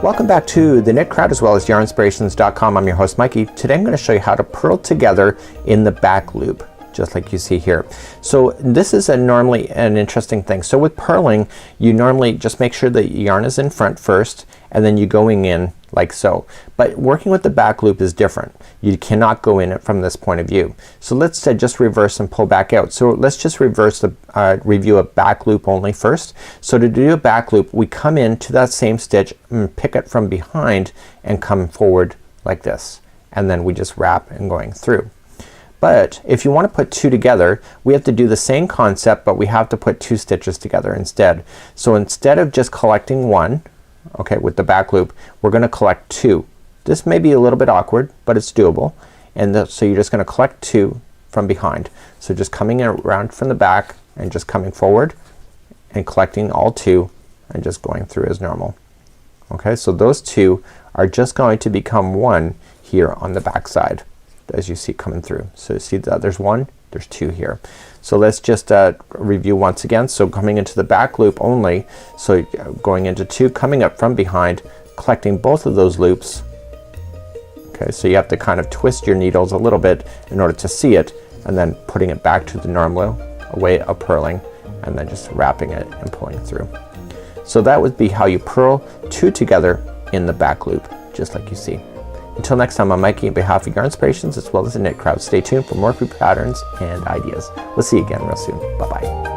Welcome back to the Knit Crowd as well as yarnspirations.com. I'm your host Mikey. Today I'm going to show you how to purl together in the back loop, just like you see here. So this is normally an interesting thing. So with purling, you normally just make sure that yarn is in front first and then you're going in like so. But working with the back loop is different. You cannot go in it from this point of view. So let's just reverse and pull back out. So let's just reverse the review a back loop only first. So to do a back loop, we come into that same stitch and pick it from behind and come forward like this, and then we just wrap and going through. But if you want to put two together, we have to do the same concept, but we have to put two stitches together instead. So instead of just collecting one, okay, with the back loop, we're going to collect two. This may be a little bit awkward, but it's doable. And so you're just going to collect two from behind. So just coming around from the back and just coming forward and collecting all two and just going through as normal. Okay, so those two are just going to become one here on the back side as you see coming through. So you see that there's one, there's two here. So let's just review once again. So coming into the back loop only, so going into two, coming up from behind, collecting both of those loops. Okay, so you have to kind of twist your needles a little bit in order to see it, and then putting it back to the normal way of purling, and then just wrapping it and pulling through. So that would be how you purl two together in the back loop, just like you see. Until next time, I'm Mikey on behalf of Yarnspirations as well as the Knit Crowd. Stay tuned for more free patterns and ideas. We'll see you again real soon. Bye bye.